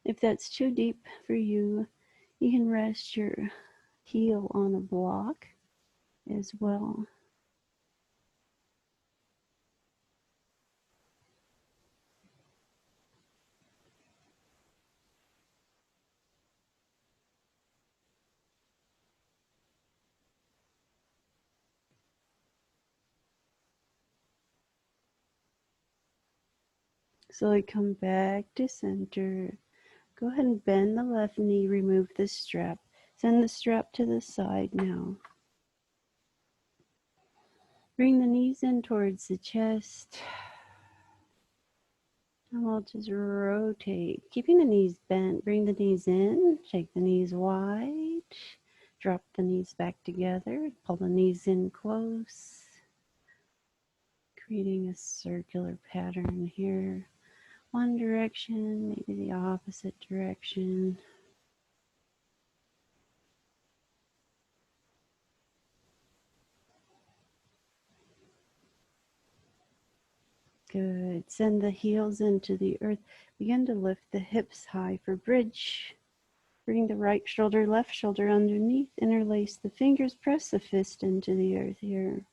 If that's too deep for you, you can rest your heel on a block as well. So I come back to center. Go ahead and bend the left knee, remove the strap. Send the strap to the side now. Bring the knees in towards the chest. And we'll just rotate, keeping the knees bent. Bring the knees in, shake the knees wide. Drop the knees back together. Pull the knees in close. Creating a circular pattern here. One direction, maybe the opposite direction. Good. Send the heels into the earth. Begin to lift the hips high for bridge. Bring the right shoulder, left shoulder underneath. Interlace the fingers. Press the fist into the earth here.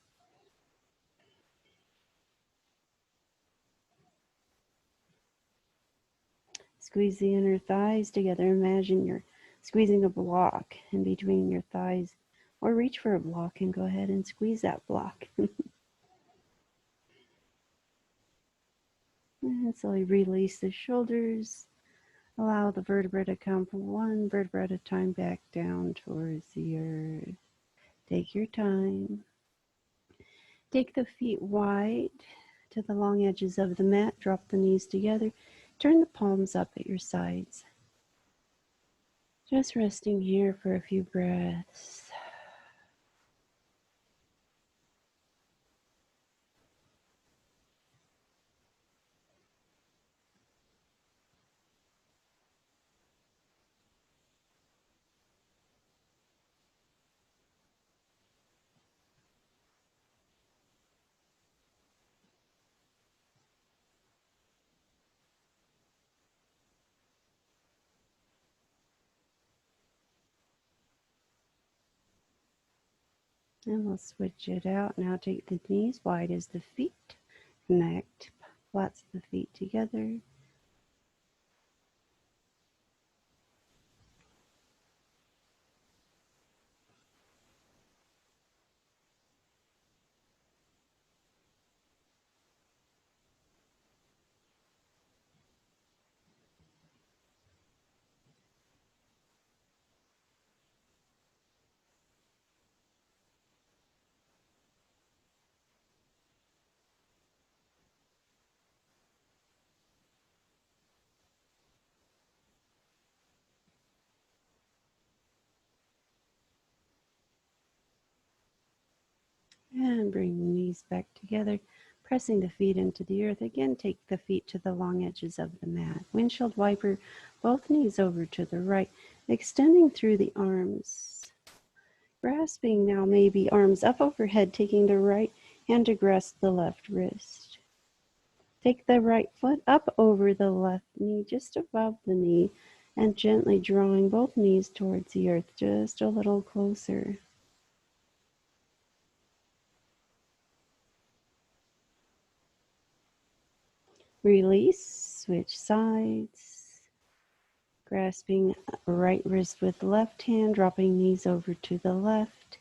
Squeeze the inner thighs together. Imagine you're squeezing a block in between your thighs. Or reach for a block and go ahead and squeeze that block. And slowly release the shoulders. Allow the vertebra to come from one vertebra at a time back down towards the earth. Take your time. Take the feet wide to the long edges of the mat. Drop the knees together. Turn the palms up at your sides. Just resting here for a few breaths. And we'll switch it out. Now take the knees wide as the feet. Connect. Flats the feet together. And bring the knees back together, pressing the feet into the earth. Again, take the feet to the long edges of the mat. Windshield wiper, both knees over to the right, extending through the arms. Grasping now, maybe arms up overhead, taking the right hand to grasp the left wrist. Take the right foot up over the left knee, just above the knee, and gently drawing both knees towards the earth, just a little closer. Release, switch sides. Grasping right wrist with left hand, dropping knees over to the left.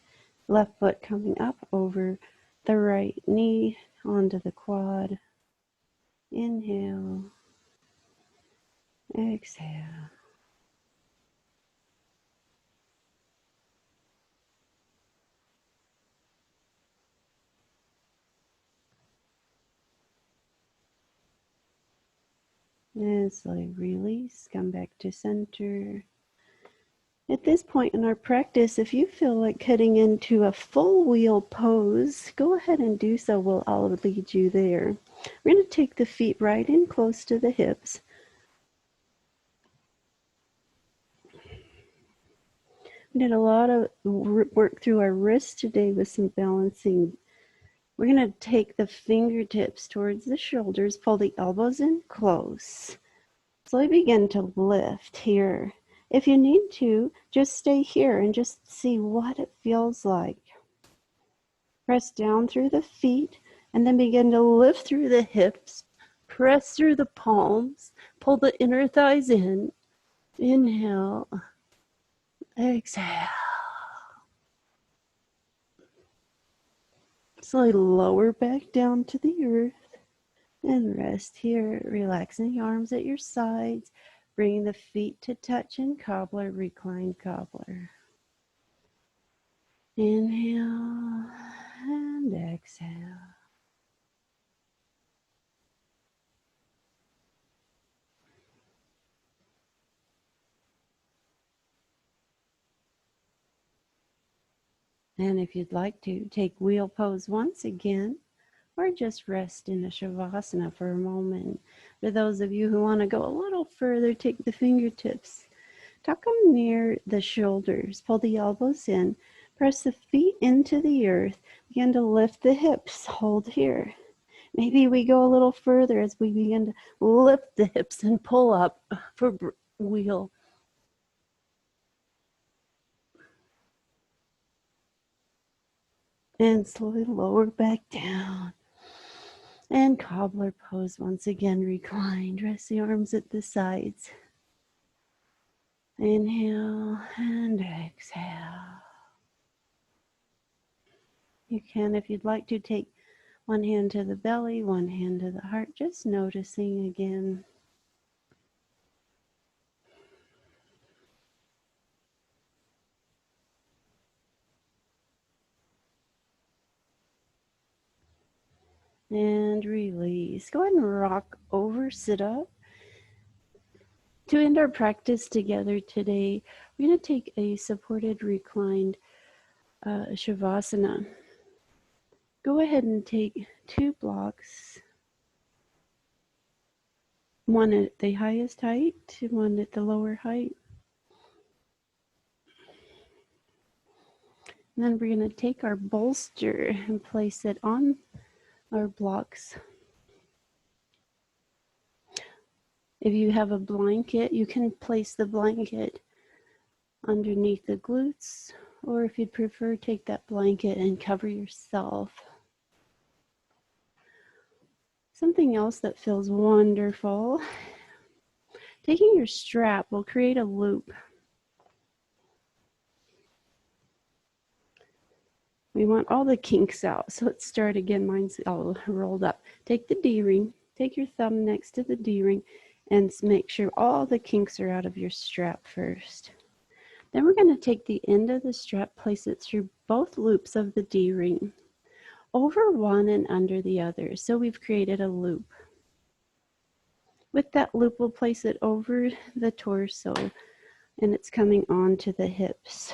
Left foot coming up over the right knee onto the quad. Inhale. Exhale. And slowly release. Come back to center. At this point in our practice, if you feel like heading into a full wheel pose, go ahead and do so. I'll lead you there. We're going to take the feet right in close to the hips. We did a lot of work through our wrists today with some balancing. We're going to take the fingertips towards the shoulders, pull the elbows in close. Slowly begin to lift here. If you need to, just stay here and just see what it feels like. Press down through the feet and then begin to lift through the hips. Press through the palms. Pull the inner thighs in. Inhale. Exhale. Slowly lower back down to the earth and rest here, relaxing the arms at your sides, bringing the feet to touch in cobbler, reclined cobbler. Inhale and exhale. And if you'd like to, take wheel pose once again, or just rest in a shavasana for a moment. For those of you who want to go a little further, take the fingertips, tuck them near the shoulders, pull the elbows in, press the feet into the earth, begin to lift the hips, hold here. Maybe we go a little further as we begin to lift the hips and pull up for wheel. And slowly lower back down. And cobbler pose once again, reclined. Rest the arms at the sides. Inhale and exhale. You can, if you'd like to, take one hand to the belly, one hand to the heart, just noticing again. And release. Go ahead and rock over, sit up. To end our practice together today, we're going to take a supported reclined Shavasana. Go ahead and take 2 blocks, one at the highest height, one at the lower height. And then we're going to take our bolster and place it on our blocks. If you have a blanket, you can place the blanket underneath the glutes, or if you'd prefer, take that blanket and cover yourself. Something else that feels wonderful, taking your strap will create a loop. We want all the kinks out. So let's start again. Mine's all rolled up. Take the D-ring, take your thumb next to the D-ring, and make sure all the kinks are out of your strap first. Then we're going to take the end of the strap, place it through both loops of the D-ring, over one and under the other. So we've created a loop. With that loop, we'll place it over the torso, and it's coming onto the hips.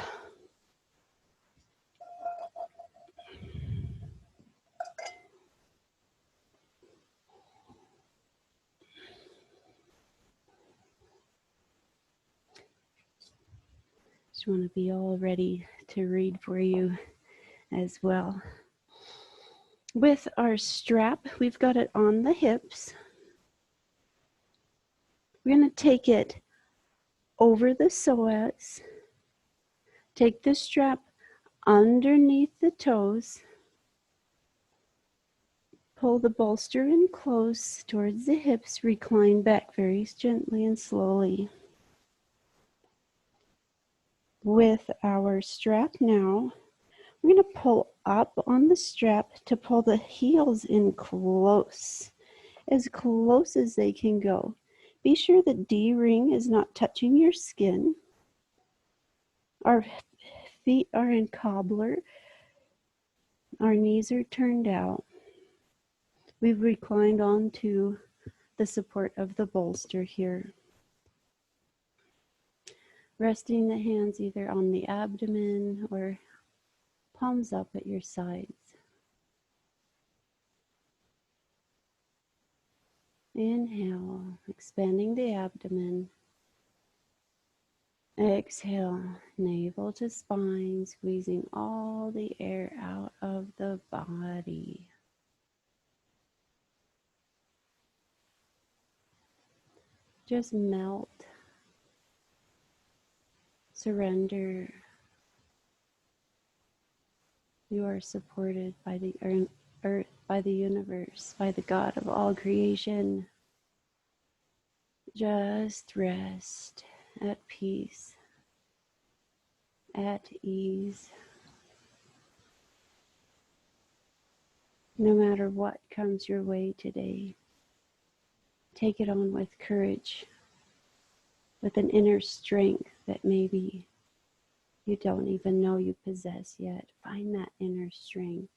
Just want to be all ready to read for you as well. With our strap, we've got it on the hips. We're going to take it over the psoas, take the strap underneath the toes, pull the bolster in close towards the hips, recline back very gently and slowly. With our strap now, we're going to pull up on the strap to pull the heels in close as they can go. Be sure the D-ring is not touching your skin. Our feet are in cobbler. Our knees are turned out. We've reclined onto the support of the bolster here. Resting the hands either on the abdomen or palms up at your sides. Inhale, expanding the abdomen. Exhale, navel to spine, squeezing all the air out of the body. Just melt. Surrender. You are supported by the earth, by the universe, by the God of all creation. Just rest at peace, at ease. No matter what comes your way today, take it on with courage, with an inner strength that maybe you don't even know you possess yet. Find that inner strength.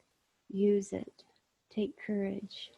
Use it. Take courage.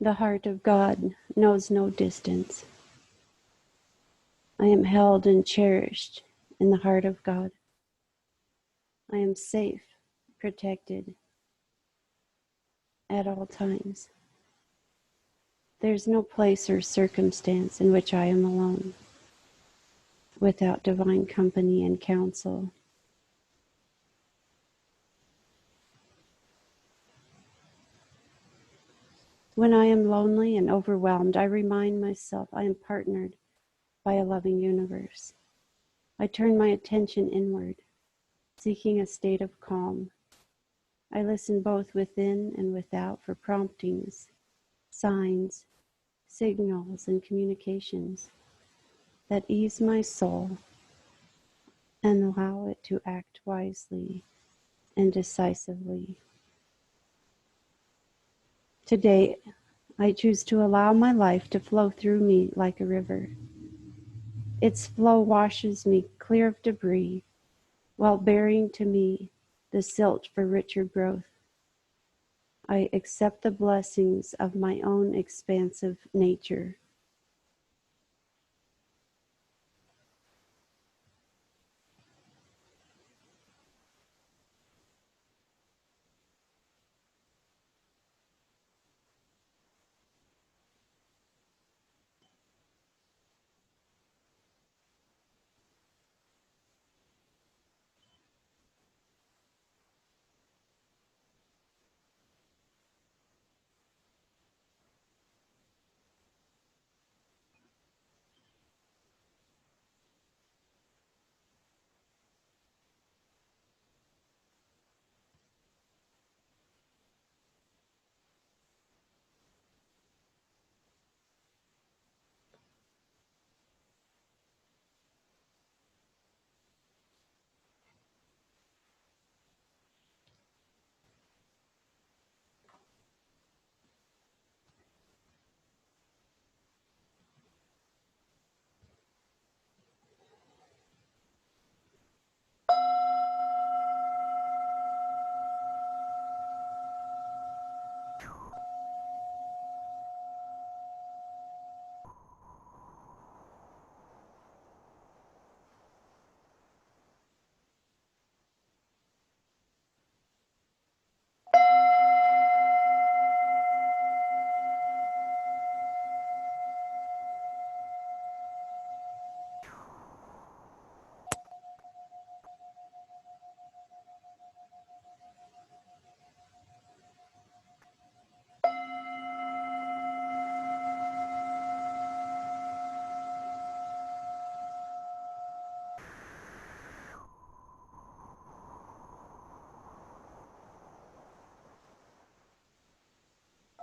The heart of God knows no distance. I am held and cherished in the heart of God. I am safe, protected at all times. There's no place or circumstance in which I am alone, without divine company and counsel. When I am lonely and overwhelmed, I remind myself I am partnered by a loving universe. I turn my attention inward, seeking a state of calm. I listen both within and without for promptings, signs, signals, and communications that ease my soul and allow it to act wisely and decisively. Today, I choose to allow my life to flow through me like a river. Its flow washes me clear of debris while bearing to me the silt for richer growth. I accept the blessings of my own expansive nature.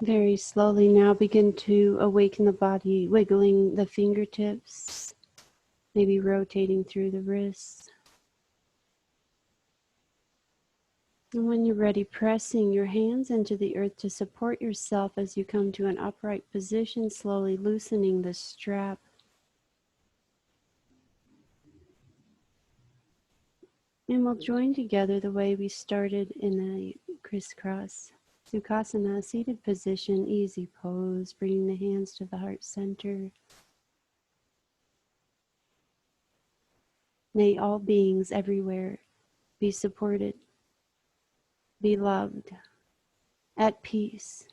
Very slowly now begin to awaken the body, wiggling the fingertips, maybe rotating through the wrists. And when you're ready, pressing your hands into the earth to support yourself as you come to an upright position, slowly loosening the strap. And we'll join together the way we started in a crisscross Sukhasana, seated position, easy pose, bringing the hands to the heart center. May all beings everywhere be supported, be loved, at peace.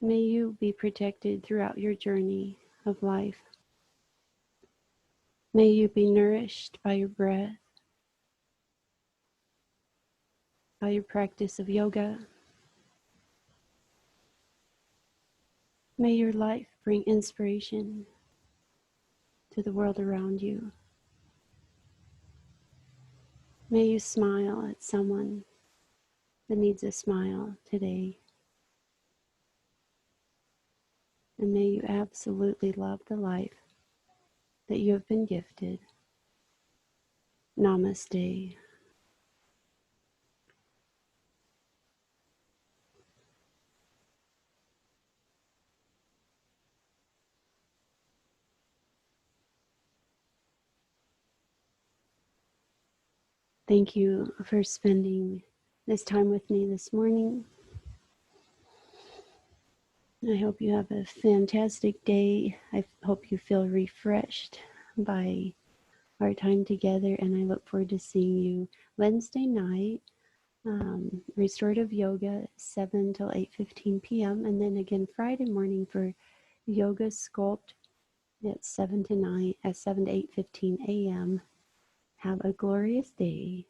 May you be protected throughout your journey of life. May you be nourished by your breath, by your practice of yoga. May your life bring inspiration to the world around you. May you smile at someone that needs a smile today. And may you absolutely love the life that you have been gifted. Namaste. Thank you for spending this time with me this morning. I hope you have a fantastic day. I hope you feel refreshed by our time together, and I look forward to seeing you Wednesday night, restorative yoga 7 till 8:15 p.m. and then again Friday morning for yoga sculpt at 7 to 8:15 a.m. Have a glorious day.